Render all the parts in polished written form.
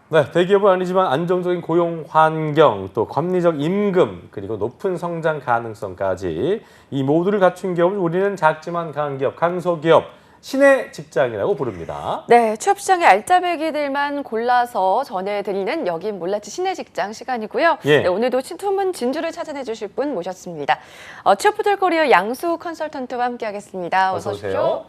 네, 대기업은 아니지만 안정적인 고용 환경, 또 합리적 임금, 그리고 높은 성장 가능성까지 이 모두를 갖춘 기업을 우리는 작지만 강한 기업, 강소기업, 신의 직장이라고 부릅니다. 네, 취업시장의 알짜배기들만 골라서 전해드리는 여긴 몰랐지 신의 직장 시간이고요. 예. 네, 오늘도 신투문 진주를 찾아내 주실 분 모셨습니다. 취업포털 코리아 양수 컨설턴트와 함께하겠습니다. 어서 오십시오.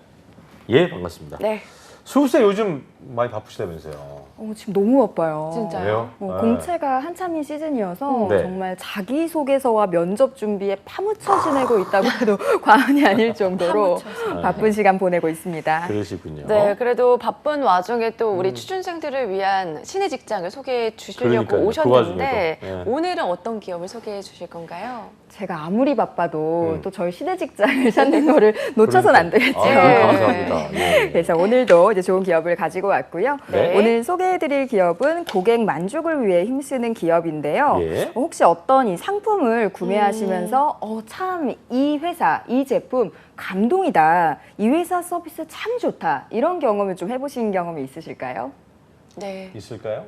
예, 반갑습니다. 네, 수세 요즘 많이 바쁘시다면서요? 지금 너무 바빠요. 진짜요? 네. 공채가 한참인 시즌이어서 네. 정말 자기소개서와 면접 준비에 파묻혀 지내고 있다고 해도 과언이 아닐 정도로 바쁜 시간 보내고 있습니다. 그러시군요. 네, 그래도 바쁜 와중에 또 우리 취준생들을 위한 신의 직장을 소개해 주시려고 그러니까요. 오셨는데 그 와중에도. 예. 오늘은 어떤 기업을 소개해 주실 건가요? 제가 아무리 바빠도 또 저희 시대 직장을 찾는 거를 놓쳐선 안 되겠죠. 아, 감사합니다. 예. 그래서 오늘도 이제 좋은 기업을 가지고 왔고요. 네. 오늘 소개해드릴 기업은 고객 만족을 위해 힘쓰는 기업인데요. 예. 혹시 어떤 이 상품을 구매하시면서 참 이 회사, 이 제품 감동이다. 이 회사 서비스 참 좋다. 이런 경험을 좀 해보신 경험이 있으실까요? 네, 있을까요?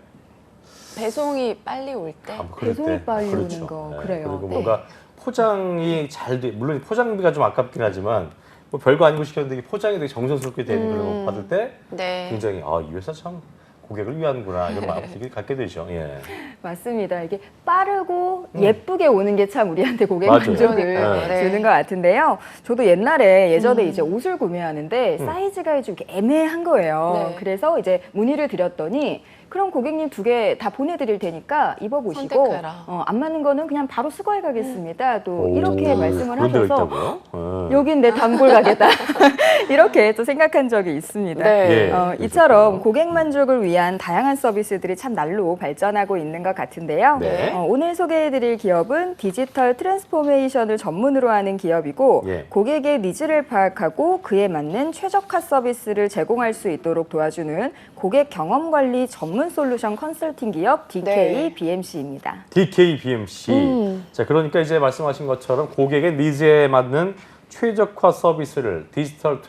배송이 빨리 올 때. 아, 뭐 그럴 배송이 때. 빨리 그렇죠. 오는 거, 네. 그래요. 그리고 네. 뭔가 포장이 잘 돼, 물론 포장비가 좀 아깝긴 하지만 뭐 별거 아니고 시켰는데 이게 포장이 되게 정성스럽게 되는 그런 거 받을 때 네. 굉장히 이 회사 참 고객을 위하는구나 이런 마음이 갖게 되죠. 예. 맞습니다. 이게 빠르고 예쁘게 오는 게 참 우리한테 고객 맞아요. 만족을 그러니까요. 네. 주는 것 같은데요. 저도 예전에 이제 옷을 구매하는데 사이즈가 좀 이렇게 애매한 거예요. 네. 그래서 이제 문의를 드렸더니 그럼 고객님 2개 다 보내드릴 테니까 입어보시고 선택해라. 안 맞는 거는 그냥 바로 수거해 가겠습니다. 또 오, 이렇게 말씀을 그런 데가 하셔서 있다고요? 여긴 내 단골 가게다. 이렇게 또 생각한 적이 있습니다. 네. 예. 이처럼 고객 만족을 위한 다양한 서비스들이 참 날로 발전하고 있는 것 같은데요. 네. 오늘 소개해드릴 기업은 디지털 트랜스포메이션을 전문으로 하는 기업이고 예. 고객의 니즈를 파악하고 그에 맞는 최적화 서비스를 제공할 수 있도록 도와주는 고객 경험 관리 전문 솔루션 컨설팅 기업 DK BMC입니다. DKBMC. 자, 그러니까 이제 말씀하신 것처럼 고객의 니즈에 맞는 최적화 서비스를 디지털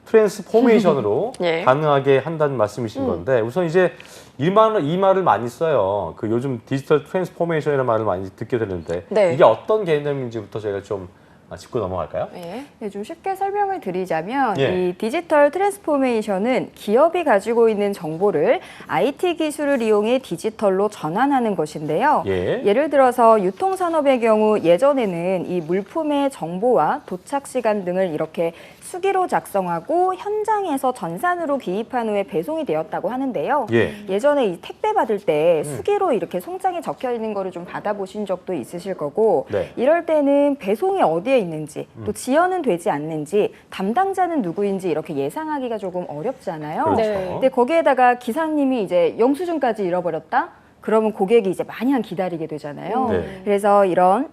트랜스포메이션으로 예. 가능하게 한다는 말씀이신 건데 우선 이제 이 말을 많이 써요. 그 요즘 디지털 트랜스포메이션이라는 말을 많이 듣게 되는데 네. 이게 어떤 개념인지부터 저희가 좀 짚고 넘어갈까요? 네. 네, 좀 쉽게 설명을 드리자면 예. 이 디지털 트랜스포메이션은 기업이 가지고 있는 정보를 IT 기술을 이용해 디지털로 전환하는 것인데요. 예. 를 들어서 유통산업의 경우 예전에는 이 물품의 정보와 도착 시간 등을 이렇게 수기로 작성하고 현장에서 전산으로 기입한 후에 배송이 되었다고 하는데요. 예전에 이 택배 받을 때 수기로 이렇게 송장에 적혀 있는 거를 좀 받아보신 적도 있으실 거고 네. 이럴 때는 배송이 어디에 있는지 또 지연은 되지 않는지 담당자는 누구인지 이렇게 예상하기가 조금 어렵잖아요. 그렇죠. 네. 근데 거기에다가 기사님이 이제 영수증까지 잃어버렸다? 그러면 고객이 이제 마냥 기다리게 되잖아요. 네. 그래서 이런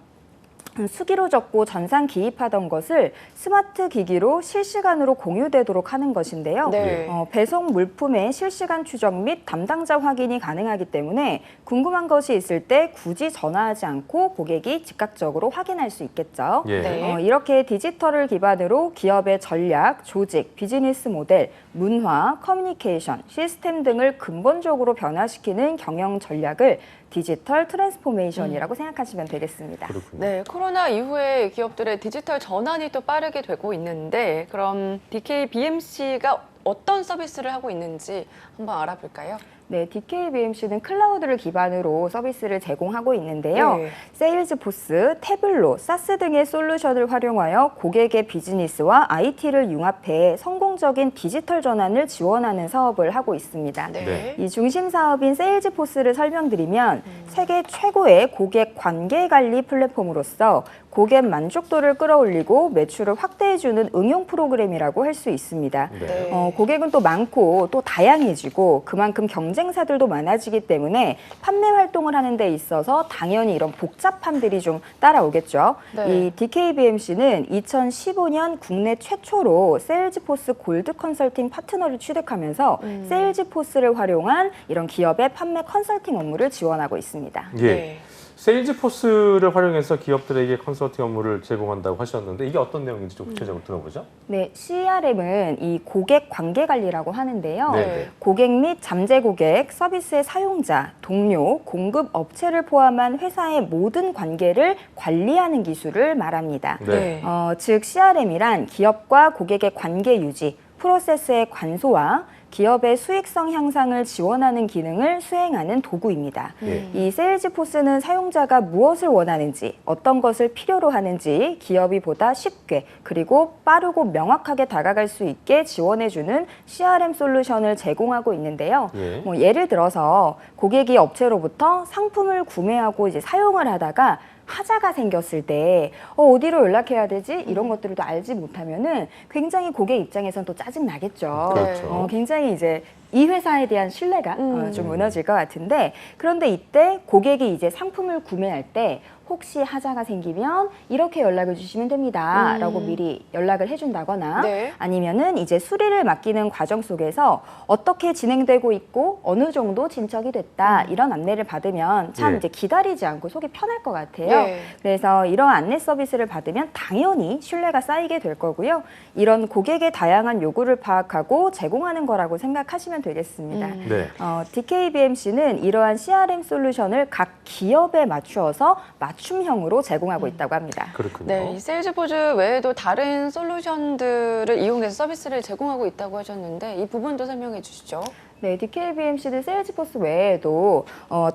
수기로 적고 전산 기입하던 것을 스마트 기기로 실시간으로 공유되도록 하는 것인데요. 네. 배송 물품의 실시간 추적 및 담당자 확인이 가능하기 때문에 궁금한 것이 있을 때 굳이 전화하지 않고 고객이 즉각적으로 확인할 수 있겠죠. 예. 네. 이렇게 디지털을 기반으로 기업의 전략, 조직, 비즈니스 모델, 문화, 커뮤니케이션, 시스템 등을 근본적으로 변화시키는 경영 전략을 디지털 트랜스포메이션이라고 생각하시면 되겠습니다. 그렇군요. 네, 코로나 이후에 기업들의 디지털 전환이 또 빠르게 되고 있는데 그럼 DK BMC가 어떤 서비스를 하고 있는지 한번 알아볼까요? 네, DKBMC는 클라우드를 기반으로 서비스를 제공하고 있는데요. 네. 세일즈포스, 태블로, 사스 등의 솔루션을 활용하여 고객의 비즈니스와 IT를 융합해 성공적인 디지털 전환을 지원하는 사업을 하고 있습니다. 네. 이 중심 사업인 세일즈포스를 설명드리면 세계 최고의 고객 관계 관리 플랫폼으로서 고객 만족도를 끌어올리고 매출을 확대해주는 응용 프로그램이라고 할 수 있습니다. 네. 고객은 또 많고 또 다양해지고 그만큼 경쟁사들도 많아지기 때문에 판매 활동을 하는 데 있어서 당연히 이런 복잡함들이 좀 따라오겠죠. 네. 이 DKBMC는 2015년 국내 최초로 세일즈포스 골드 컨설팅 파트너를 취득하면서 세일즈포스를 활용한 이런 기업의 판매 컨설팅 업무를 지원하고 있습니다. 예. 네. 세일즈포스를 활용해서 기업들에게 컨설팅 업무를 제공한다고 하셨는데 이게 어떤 내용인지 좀 구체적으로 들어보죠. 네, CRM은 이 고객 관계 관리라고 하는데요. 네. 고객 및 잠재 고객, 서비스의 사용자, 동료, 공급 업체를 포함한 회사의 모든 관계를 관리하는 기술을 말합니다. 네. 즉 CRM이란 기업과 고객의 관계 유지, 프로세스의 관소와 기업의 수익성 향상을 지원하는 기능을 수행하는 도구입니다. 예. 이 세일즈포스는 사용자가 무엇을 원하는지, 어떤 것을 필요로 하는지 기업이 보다 쉽게 그리고 빠르고 명확하게 다가갈 수 있게 지원해주는 CRM 솔루션을 제공하고 있는데요. 예. 예를 들어서 고객이 업체로부터 상품을 구매하고 이제 사용을 하다가 하자가 생겼을 때 어디로 연락해야 되지? 이런 것들을 또 알지 못하면은 굉장히 고객 입장에서는 또 짜증 나겠죠. 그렇죠. 굉장히 이제 이 회사에 대한 신뢰가 좀 무너질 것 같은데, 그런데 이때 고객이 이제 상품을 구매할 때 혹시 하자가 생기면 이렇게 연락을 주시면 됩니다. 라고 미리 연락을 해준다거나 네. 아니면은 이제 수리를 맡기는 과정 속에서 어떻게 진행되고 있고 어느 정도 진척이 됐다 이런 안내를 받으면 참 예. 이제 기다리지 않고 속이 편할 것 같아요. 네. 그래서 이런 안내 서비스를 받으면 당연히 신뢰가 쌓이게 될 거고요. 이런 고객의 다양한 요구를 파악하고 제공하는 거라고 생각하시면 되겠습니다. 네. DKBMC는 이러한 CRM 솔루션을 각 기업에 맞추어서 맞춤형으로 제공하고 있다고 합니다. 그렇군요. 네, 이 세일즈포즈 외에도 다른 솔루션들을 이용해서 서비스를 제공하고 있다고 하셨는데 이 부분도 설명해 주시죠. 네, DKBMC는 세일즈포스 외에도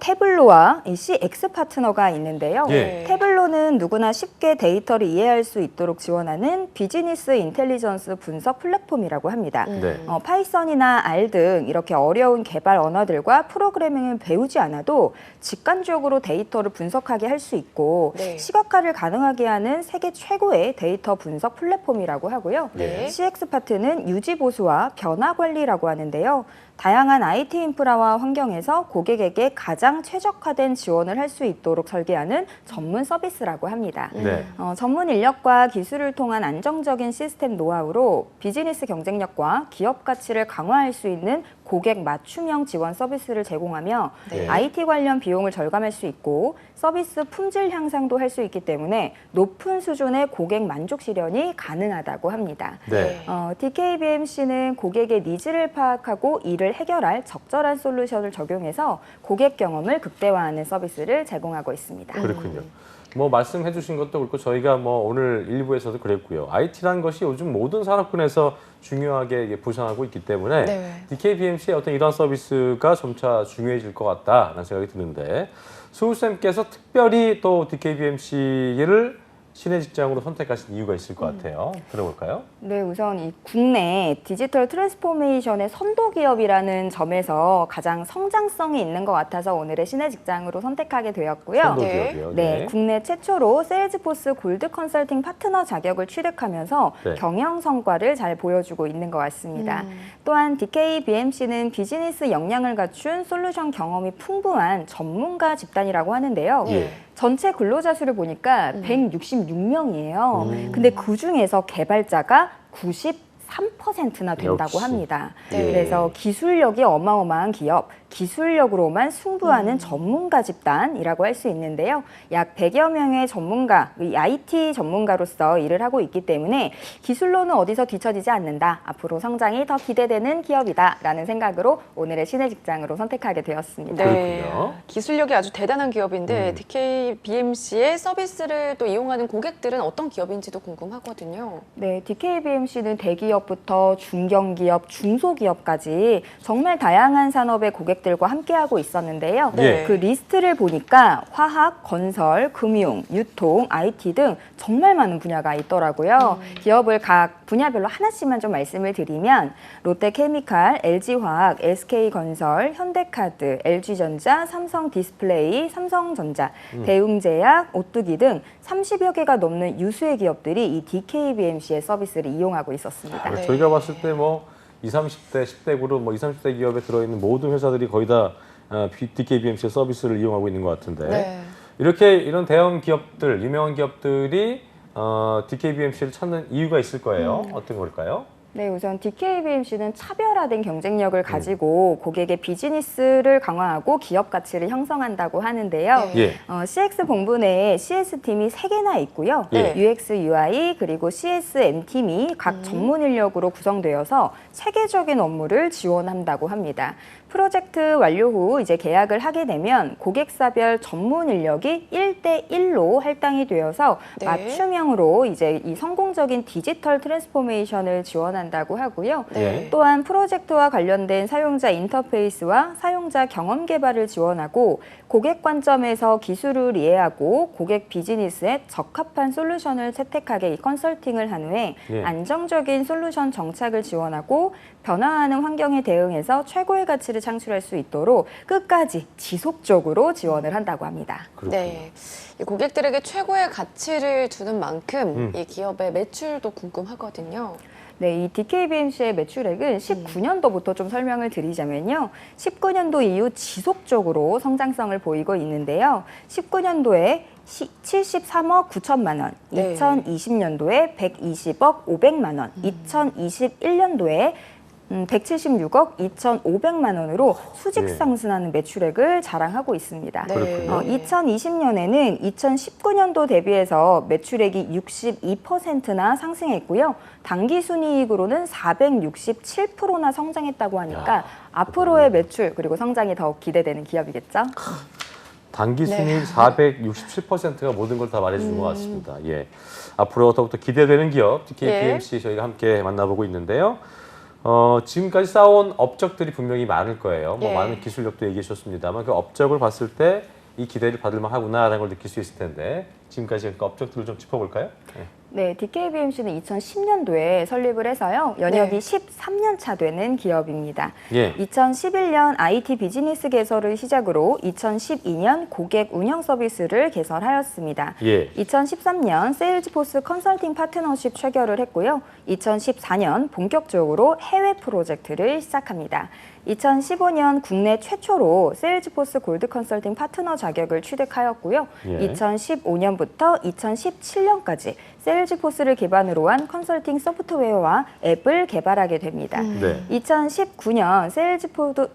태블로와 이 CX 파트너가 있는데요. 예. 태블로는 누구나 쉽게 데이터를 이해할 수 있도록 지원하는 비즈니스 인텔리전스 분석 플랫폼이라고 합니다. 네. 파이썬이나 R 등 이렇게 어려운 개발 언어들과 프로그래밍을 배우지 않아도 직관적으로 데이터를 분석하게 할 수 있고 네. 시각화를 가능하게 하는 세계 최고의 데이터 분석 플랫폼이라고 하고요. 네. CX 파트는 유지 보수와 변화 관리라고 하는데요. 다양한 IT 인프라와 환경에서 고객에게 가장 최적화된 지원을 할 수 있도록 설계하는 전문 서비스라고 합니다. 네. 전문 인력과 기술을 통한 안정적인 시스템 노하우로 비즈니스 경쟁력과 기업 가치를 강화할 수 있는 고객 맞춤형 지원 서비스를 제공하며 네. IT 관련 비용을 절감할 수 있고 서비스 품질 향상도 할 수 있기 때문에 높은 수준의 고객 만족 실현이 가능하다고 합니다. 네. DKBMC는 고객의 니즈를 파악하고 이를 해결할 적절한 솔루션을 적용해서 고객 경험을 극대화하는 서비스를 제공하고 있습니다. 그렇군요. 뭐 말씀해 주신 것도 그렇고 저희가 뭐 오늘 일부에서도 그랬고요. IT라는 것이 요즘 모든 산업군에서 중요하게 이게 부상하고 있기 때문에 네. DKBMC의 어떤 이런 서비스가 점차 중요해질 것 같다라는 생각이 드는데 수우쌤께서 특별히 또 DKBMC를 신의 직장으로 선택하신 이유가 있을 것 같아요. 들어볼까요? 네, 우선 이 국내 디지털 트랜스포메이션의 선도 기업이라는 점에서 가장 성장성이 있는 것 같아서 오늘의 신의 직장으로 선택하게 되었고요. 선도 네. 기업이요. 네, 국내 최초로 세일즈포스 골드 컨설팅 파트너 자격을 취득하면서 네. 경영 성과를 잘 보여주고 있는 것 같습니다. 또한 DKBMC는 비즈니스 역량을 갖춘 솔루션 경험이 풍부한 전문가 집단이라고 하는데요. 예. 전체 근로자 수를 보니까 166명이에요. 근데 그 중에서 개발자가 93%나 된다고 역시. 합니다. 네. 그래서 기술력이 어마어마한 기업, 기술력으로만 승부하는 전문가 집단이라고 할 수 있는데요. 약 100여 명의 전문가, 이 IT 전문가로서 일을 하고 있기 때문에 기술로는 어디서 뒤처지지 않는다. 앞으로 성장이 더 기대되는 기업이다라는 생각으로 오늘의 신의 직장으로 선택하게 되었습니다. 그렇군요. 기술력이 아주 대단한 기업인데 DKBMC의 서비스를 또 이용하는 고객들은 어떤 기업인지도 궁금하거든요. 네, DKBMC는 대기업부터 중견기업, 중소기업까지 정말 다양한 산업의 고객들과 함께하고 있었는데요. 네. 그 리스트를 보니까 화학, 건설, 금융, 유통, IT 등 정말 많은 분야가 있더라고요. 기업을 각 분야별로 하나씩만 좀 말씀을 드리면 롯데케미칼, LG화학, SK건설, 현대카드, LG전자, 삼성디스플레이, 삼성전자, 대웅제약, 오뚜기 등 30여 개가 넘는 유수의 기업들이 이 DKBMC의 서비스를 이용하고 있었습니다. 네. 저희가 봤을 때 뭐 20, 30대, 10대 그룹, 뭐 20, 30대 기업에 들어있는 모든 회사들이 거의 다 DKBMC의 서비스를 이용하고 있는 것 같은데 네. 이렇게 이런 대형 기업들, 유명한 기업들이 DKBMC를 찾는 이유가 있을 거예요. 어떤 걸까요? 네, 우선 DKBMC는 차별화된 경쟁력을 가지고 고객의 비즈니스를 강화하고 기업 가치를 형성한다고 하는데요. 네. 예. CX 본부 내에 CS팀이 3개나 있고요. 예. UX, UI 그리고 CSM팀이 각 전문 인력으로 구성되어서 체계적인 업무를 지원한다고 합니다. 프로젝트 완료 후 이제 계약을 하게 되면 고객사별 전문 인력이 1대1로 할당이 되어서 네. 맞춤형으로 이제 이 성공적인 디지털 트랜스포메이션을 지원한다고 하고요. 네. 또한 프로젝트와 관련된 사용자 인터페이스와 사용자 경험 개발을 지원하고 고객 관점에서 기술을 이해하고 고객 비즈니스에 적합한 솔루션을 채택하게 이 컨설팅을 한 후에 예. 안정적인 솔루션 정착을 지원하고 변화하는 환경에 대응해서 최고의 가치를 창출할 수 있도록 끝까지 지속적으로 지원을 한다고 합니다. 그렇군요. 네. 이 고객들에게 최고의 가치를 주는 만큼 이 기업의 매출도 궁금하거든요. 네, 이 DKBMC의 매출액은 19년도부터 좀 설명을 드리자면요. 19년도 이후 지속적으로 성장성을 보이고 있는데요. 19년도에 73억 9천만 원, 네. 2020년도에 120억 500만 원, 2021년도에 176억 2,500만 원으로 수직 네. 상승하는 매출액을 자랑하고 있습니다. 네. 그렇군요. 2020년에는 2019년도 대비해서 매출액이 62%나 상승했고요. 당기순이익으로는 467%나 성장했다고 하니까 야, 앞으로의 매출 그리고 성장이 더욱 기대되는 기업이겠죠. 단기 네. 순이익 467%가 모든 걸 다 말해주는 것 같습니다. 예. 앞으로 더욱더 기대되는 기업 DKBMC 저희가 함께 만나보고 있는데요. 지금까지 쌓아온 업적들이 분명히 많을 거예요. 뭐 예. 많은 기술력도 얘기해 주셨습니다만 그 업적을 봤을 때 이 기대를 받을 만하구나라는 걸 느낄 수 있을 텐데 지금까지 그 업적들을 좀 짚어볼까요? 예. 네, DKBMC는 2010년도에 설립을 해서요. 연역이 13년 차 되는 기업입니다. 예. 2011년 IT 비즈니스 개설을 시작으로 2012년 고객 운영 서비스를 개설하였습니다. 예. 2013년 세일즈포스 컨설팅 파트너십 체결을 했고요. 2014년 본격적으로 해외 프로젝트를 시작합니다. 2015년 국내 최초로 세일즈포스 골드 컨설팅 파트너 자격을 취득하였고요. 예. 2015년부터 2017년까지 세일즈포스를 기반으로 한 컨설팅 소프트웨어와 앱을 개발하게 됩니다. 네. 2019년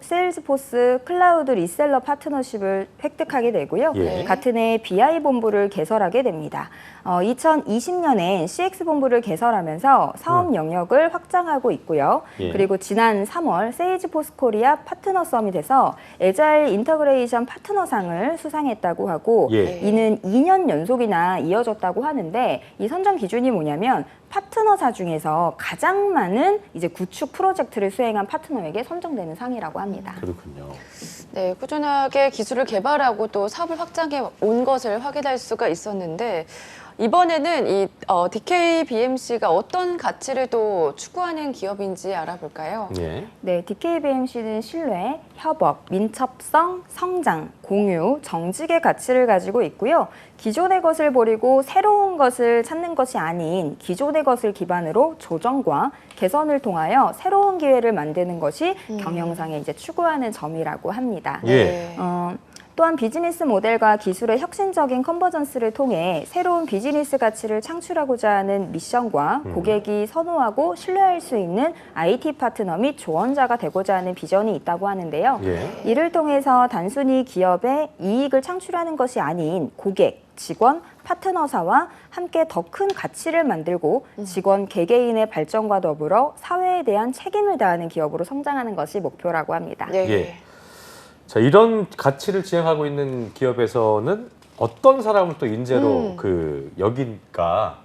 세일즈포스 클라우드 리셀러 파트너십을 획득하게 되고요. 예. 같은 해 BI 본부를 개설하게 됩니다. 2020년엔 CX 본부를 개설하면서 사업 영역을 확장하고 있고요. 예. 그리고 지난 3월 세일즈포스 코리아 파트너 서밋에서 애자일 인터그레이션 파트너상을 수상했다고 하고 예. 이는 2년 연속이나 이어졌다고 하는데 이 선정 기준이 뭐냐면 파트너사 중에서 가장 많은 이제 구축 프로젝트를 수행한 파트너에게 선정되는 상이라고 합니다. 그렇군요. 네, 꾸준하게 기술을 개발하고 또 사업을 확장해 온 것을 확인할 수가 있었는데 이번에는 이 DKBMC가 어떤 가치를 또 추구하는 기업인지 알아볼까요? 예. 네, DKBMC는 신뢰, 협업, 민첩성, 성장, 공유, 정직의 가치를 가지고 있고요. 기존의 것을 버리고 새로운 것을 찾는 것이 아닌 기존의 것을 기반으로 조정과 개선을 통하여 새로운 기회를 만드는 것이 경영상에 이제 추구하는 점이라고 합니다. 예. 네. 또한 비즈니스 모델과 기술의 혁신적인 컨버전스를 통해 새로운 비즈니스 가치를 창출하고자 하는 미션과 고객이 선호하고 신뢰할 수 있는 IT 파트너 및 조언자가 되고자 하는 비전이 있다고 하는데요. 예. 이를 통해서 단순히 기업의 이익을 창출하는 것이 아닌 고객, 직원, 파트너사와 함께 더 큰 가치를 만들고 직원 개개인의 발전과 더불어 사회에 대한 책임을 다하는 기업으로 성장하는 것이 목표라고 합니다. 네. 예. 자, 이런 가치를 지향하고 있는 기업에서는 어떤 사람을 또 인재로 여긴가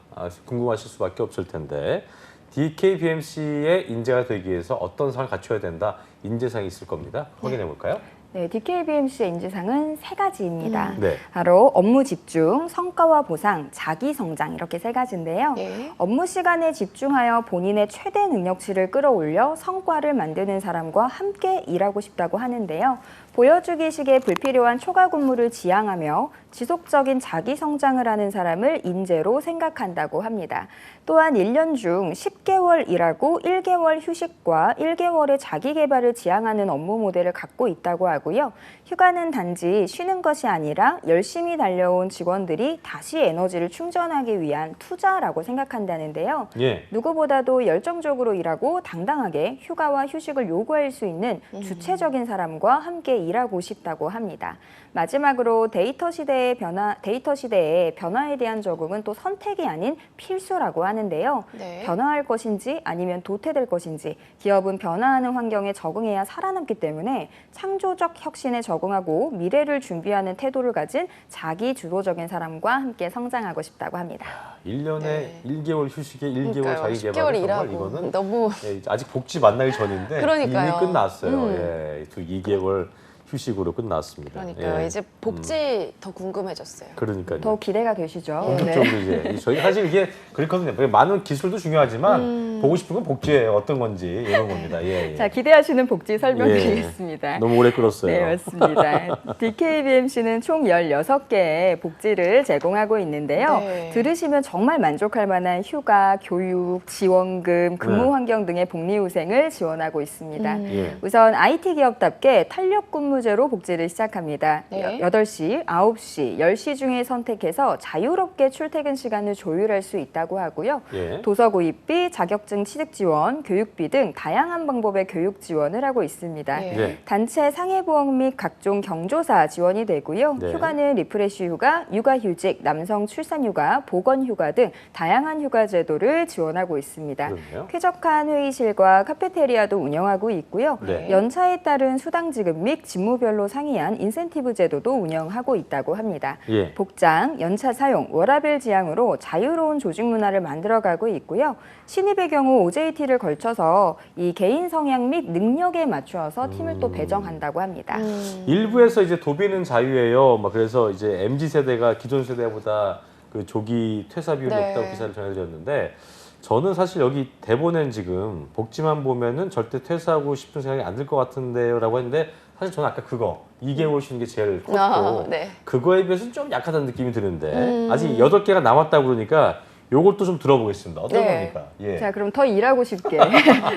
궁금하실 수밖에 없을 텐데 DKBMC의 인재가 되기 위해서 어떤 상을 갖춰야 된다 인재상이 있을 겁니다. 확인해 볼까요? 네, DKBMC의 인재상은 3가지입니다. 네. 바로 업무 집중, 성과와 보상, 자기 성장 이렇게 3가지인데요. 예. 업무 시간에 집중하여 본인의 최대 능력치를 끌어올려 성과를 만드는 사람과 함께 일하고 싶다고 하는데요. 보여주기식의 불필요한 초과 근무를 지양하며 지속적인 자기 성장을 하는 사람을 인재로 생각한다고 합니다. 또한 1년 중 10개월 일하고 1개월 휴식과 1개월의 자기 개발을 지향하는 업무 모델을 갖고 있다고 하고요. 휴가는 단지 쉬는 것이 아니라 열심히 달려온 직원들이 다시 에너지를 충전하기 위한 투자라고 생각한다는데요. 예. 누구보다도 열정적으로 일하고 당당하게 휴가와 휴식을 요구할 수 있는 주체적인 사람과 함께 일하고 싶다고 합니다. 마지막으로 데이터 시대의 변화에 대한 적응은 또 선택이 아닌 필수라고 하는데요. 네. 변화할 것인지 아니면 도태될 것인지 기업은 변화하는 환경에 적응해야 살아남기 때문에 창조적 혁신에 적응하고 미래를 준비하는 태도를 가진 자기 주도적인 사람과 함께 성장하고 싶다고 합니다. 1년에 네. 1개월 휴식에 1개월 그러니까요. 자기 10개월 개발 정말 일하고 이거는 너무 예, 아직 복지 만나기 전인데 그러니까요. 이미 끝났어요. 예, 그 2개월 휴식으로 끝났습니다. 그러니까요. 예. 이제 복지 더 궁금해졌어요. 그러니까요. 더 기대가 되시죠? 본격적으로 이제 저희 사실 이게 그렇거든요. 많은 기술도 중요하지만 보고 싶은 건 복지예요. 어떤 건지 이런 겁니다. 예, 예. 자, 기대하시는 복지 설명드리겠습니다. 너무 오래 끌었어요. 네, 맞습니다. DKBMC는 총 16개의 복지를 제공하고 있는데요. 네. 들으시면 정말 만족할 만한 휴가, 교육, 지원금, 근무 네. 환경 등의 복리후생을 지원하고 있습니다. 예. 우선 IT 기업답게 탄력 근무제로 복지를 시작합니다. 네. 8시, 9시, 10시 중에 선택해서 자유롭게 출퇴근 시간을 조율할 수 있다고 하고요. 예. 도서 구입비, 자격증 취득 지원, 교육비 등 다양한 방법의 교육 지원을 하고 있습니다. 예. 예. 단체 상해보험 및 각종 경조사 지원이 되고요. 네. 휴가는 리프레쉬 휴가, 육아휴직, 남성 출산휴가, 보건휴가 등 다양한 휴가 제도를 지원하고 있습니다. 그렇네요. 쾌적한 회의실과 카페테리아도 운영하고 있고요. 네. 연차에 따른 수당 지급 및 직무별로 상이한 인센티브 제도도 운영하고 있다고 합니다. 예. 복장, 연차 사용, 워라밸 지향으로 자유로운 조직 문화를 만들어가고 있고요. 신입의 경우 OJT를 걸쳐서 이 개인 성향 및 능력에 맞추어서 팀을 또 배정한다고 합니다. 일부에서 이제 도비는 자유예요. 막 그래서 이제 MZ 세대가 기존 세대보다 그 조기 퇴사 비율이 네. 높다고 기사를 전해드렸는데 저는 사실 여기 대본엔 지금 복지만 보면은 절대 퇴사하고 싶은 생각이 안 들 것 같은데요라고 했는데 사실 저는 아까 그거 2개월 쉬는 게 제일 컸고 아, 네. 그거에 비해서는 좀 약하다는 느낌이 드는데 아직 8개가 남았다고 그러니까 요것도 좀 들어보겠습니다. 어떤 네. 겁니까? 예. 자, 그럼 더 일하고 싶게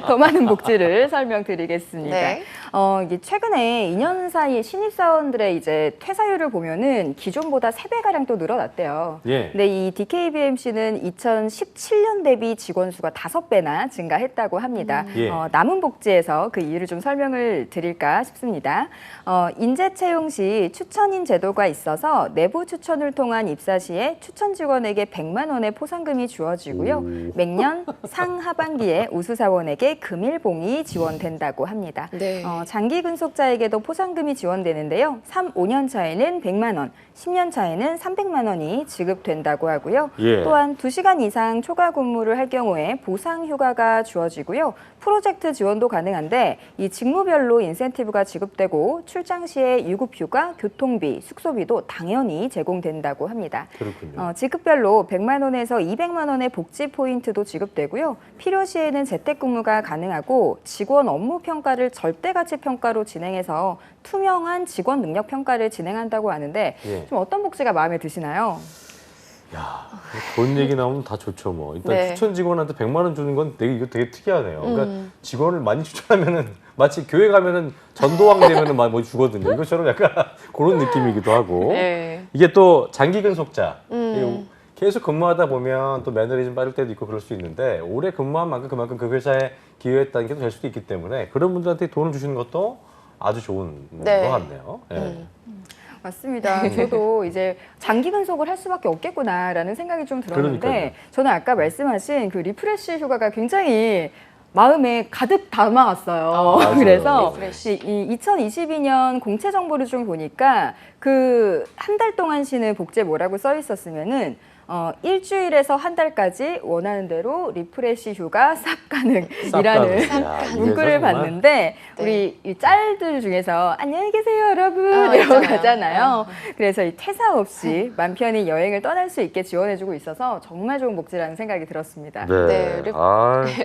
더 많은 복지를 설명드리겠습니다. 네. 이게 최근에 2년 사이에 신입사원들의 이제 퇴사율을 보면은 기존보다 3배가량 또 늘어났대요. 예. 근데 이 DKBMC는 2017년 대비 직원 수가 5배나 증가했다고 합니다. 예. 남은 복지에서 그 이유를 좀 설명을 드릴까 싶습니다. 인재 채용 시 추천인 제도가 있어서 내부 추천을 통한 입사 시에 추천 직원에게 100만 원의 포상금이 주어지고요. 매년 상하반기에 우수사원에게 금일봉이 지원된다고 합니다. 네. 장기 근속자에게도 포상금이 지원되는데요. 3, 5년 차에는 100만 원, 10년 차에는 300만 원이 지급된다고 하고요. 예. 또한 2시간 이상 초과 근무를 할 경우에 보상 휴가가 주어지고요. 프로젝트 지원도 가능한데 이 직무별로 인센티브가 지급되고 출장 시에 유급 휴가, 교통비, 숙소비도 당연히 제공된다고 합니다. 그렇군요. 지급별로 100만 원에서 200만 원의 복지 포인트도 지급되고요. 필요시에는 재택근무가 가능하고 직원 업무 평가를 절대가치 평가로 진행해서 투명한 직원 능력 평가를 진행한다고 하는데 예. 좀 어떤 복지가 마음에 드시나요? 야, 돈 얘기 나오면 다 좋죠 뭐. 일단 네. 추천 직원한테 100만 원 주는 건 이거 되게 특이하네요. 그러니까 직원을 많이 추천하면은 마치 교회 가면은 전도왕 되면은 막 뭐 주거든요. 이것처럼 약간 그런 느낌이기도 하고. 네. 이게 또 장기 근속자. 이게 계속 근무하다 보면 또 매너리즘 빠질 때도 있고 그럴 수 있는데 오래 근무한 만큼 그만큼 그 회사에 기여했다는 게 될 수도 있기 때문에 그런 분들한테 돈을 주시는 것도 아주 좋은 네. 것 같네요. 예. 맞습니다. 저도 이제 장기 근속을 할 수밖에 없겠구나라는 생각이 좀 들었는데 그러니까요. 저는 아까 말씀하신 그 리프레쉬 휴가가 굉장히 마음에 가득 담아왔어요. 맞아요. 그래서 리프레쉬. 이 2022년 공채 정보를 좀 보니까 그 한 달 동안 쉬는 복지에 뭐라고 써 있었으면은 일주일에서 한 달까지 원하는 대로 리프레시 휴가 쌉 가능이라는 문구를 봤는데 우리 이 짤들 중에서 안녕히 계세요 여러분 이러고 가잖아요. 그래서 이 퇴사 없이 맘 편히 여행을 떠날 수 있게 지원해주고 있어서 정말 좋은 복지라는 생각이 들었습니다. 네,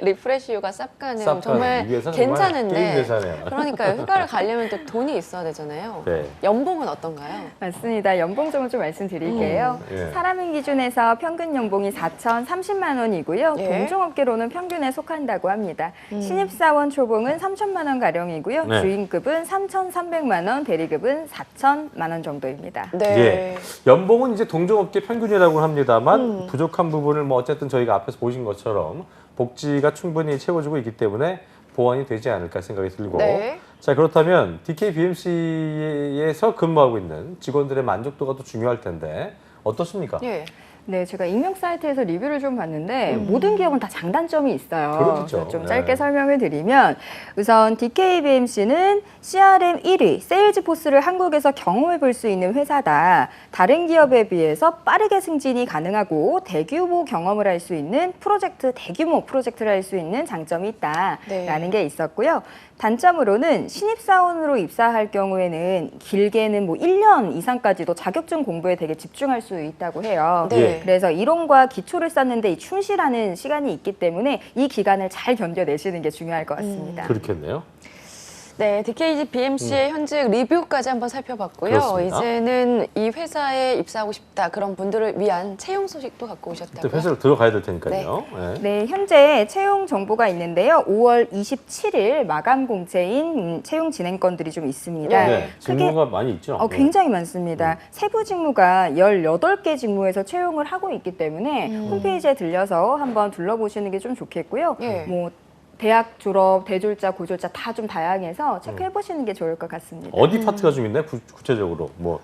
리프레시 휴가 쌉가능 정말 괜찮은데 그러니까요. 휴가를 가려면 또 돈이 있어야 되잖아요. 네. 연봉은 어떤가요? 맞습니다. 연봉 좀 말씀드릴게요. 예. 사람인 기준에서 평균 연봉이 4,030만 원이고요. 예. 동종업계로는 평균에 속한다고 합니다. 신입사원 초봉은 3천만 원 가량이고요. 네. 주임급은 3,300만 원, 대리급은 4천만 원 정도입니다. 네. 예. 연봉은 이제 동종업계 평균이라고 합니다만 부족한 부분을 뭐 어쨌든 저희가 앞에서 보신 것처럼 복지가 충분히 채워지고 있기 때문에 보완이 되지 않을까 생각이 들고 네. 자 그렇다면 DKBMC에서 근무하고 있는 직원들의 만족도가 또 중요할 텐데 어떻습니까? 예. 네, 제가 익명 사이트에서 리뷰를 좀 봤는데 모든 기업은 다 장단점이 있어요. 그렇겠죠. 그래서 좀 네. 짧게 설명을 드리면 우선 DKBMC는 CRM 1위, 세일즈포스를 한국에서 경험해 볼 수 있는 회사다. 다른 기업에 비해서 빠르게 승진이 가능하고 대규모 경험을 할 수 있는 대규모 프로젝트를 할 수 있는 장점이 있다라는 게 있었고요. 단점으로는 신입사원으로 입사할 경우에는 길게는 뭐 1년 이상까지도 자격증 공부에 되게 집중할 수 있다고 해요. 네. 그래서 이론과 기초를 쌓는데 이 충실하는 시간이 있기 때문에 이 기간을 잘 견뎌내시는 게 중요할 것 같습니다. 그렇겠네요. 네, DKBMC의 현직 리뷰까지 한번 살펴봤고요. 그렇습니다. 이제는 이 회사에 입사하고 싶다 그런 분들을 위한 채용 소식도 갖고 그때 오셨다고요? 회사로 들어가야 될 테니까요. 네. 네, 현재 채용 정보가 있는데요. 5월 27일 마감 공채인 채용 진행건들이 좀 있습니다. 네. 직무가 많이 있죠. 굉장히 많습니다. 세부 직무가 18개 직무에서 채용을 하고 있기 때문에 홈페이지에 들려서 한번 둘러보시는 게 좀 좋겠고요. 예. 뭐 대학 졸업, 대졸자, 고졸자 다 좀 다양해서 체크해 보시는 게 좋을 것 같습니다. 어디 파트가 좀 있나요? 구체적으로 뭐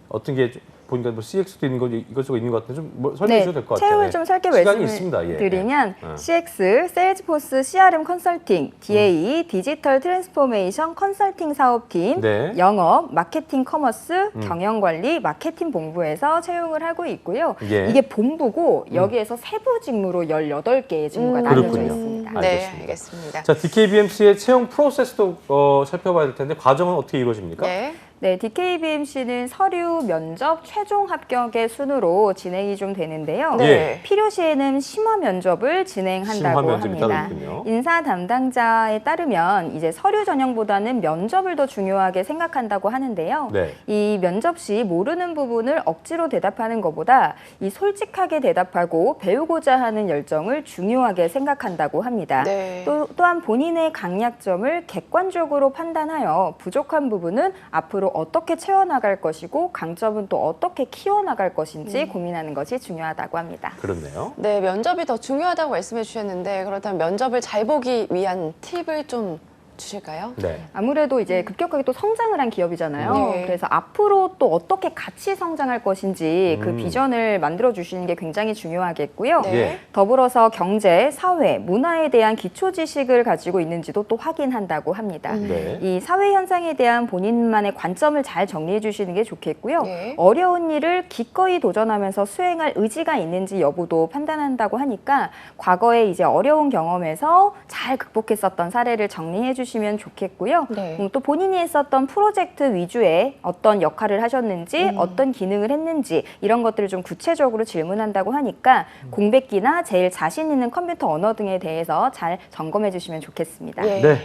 어떤 게 보니까 뭐 CX도 있는 거 이것저것 있는 것 같은데 좀 뭐 설명해 주셔도 될 것 같아요. 채용을 좀 짧게 시간이 있습니다. 예. 말씀드리면 CX, 세일즈포스, CRM 컨설팅, DA, 디지털 트랜스포메이션 컨설팅 사업팀, 네. 영업, 마케팅 커머스, 경영관리, 마케팅 본부에서 채용을 하고 있고요. 예. 이게 본부고 여기에서 세부 직무로 18개의 직무가 나뉘어져 그렇군요. 있습니다. 네, 알겠습니다. 알겠습니다. 자, DKBMC의 채용 프로세스도 살펴봐야 될 텐데 과정은 어떻게 이루어집니까? 네. 네, DKBMC는 서류, 면접, 최종 합격의 순으로 진행이 좀 되는데요. 네. 필요시에는 심화 면접을 진행한다고 심화 면접이 따로 합니다. 있군요. 인사 담당자에 따르면 이제 서류 전형보다는 면접을 더 중요하게 생각한다고 하는데요. 네. 이 면접 시 모르는 부분을 억지로 대답하는 것보다 이 솔직하게 대답하고 배우고자 하는 열정을 중요하게 생각한다고 합니다. 네. 또한 본인의 강약점을 객관적으로 판단하여 부족한 부분은 앞으로 어떻게 채워나갈 것이고 강점은 또 어떻게 키워나갈 것인지 고민하는 것이 중요하다고 합니다. 그렇네요. 네, 면접이 더 중요하다고 말씀해 주셨는데 그렇다면 면접을 잘 보기 위한 팁을 좀 주실까요? 네. 아무래도 이제 급격하게 또 성장을 한 기업이잖아요. 네. 그래서 앞으로 또 어떻게 같이 성장할 것인지 그 비전을 만들어 주시는 게 굉장히 중요하겠고요. 네. 예. 더불어서 경제, 사회, 문화에 대한 기초 지식을 가지고 있는지도 또 확인한다고 합니다. 네. 이 사회 현상에 대한 본인만의 관점을 잘 정리해 주시는 게 좋겠고요. 네. 어려운 일을 기꺼이 도전하면서 수행할 의지가 있는지 여부도 판단한다고 하니까 과거에 이제 어려운 경험에서 잘 극복했었던 사례를 정리해 주시면 좋겠고요. 네. 또 본인이 했었던 프로젝트 위주의 어떤 역할을 하셨는지 어떤 기능을 했는지 이런 것들을 좀 구체적으로 질문한다고 하니까 공백기나 제일 자신 있는 컴퓨터 언어 등에 대해서 잘 점검해 주시면 좋겠습니다. 예. 네.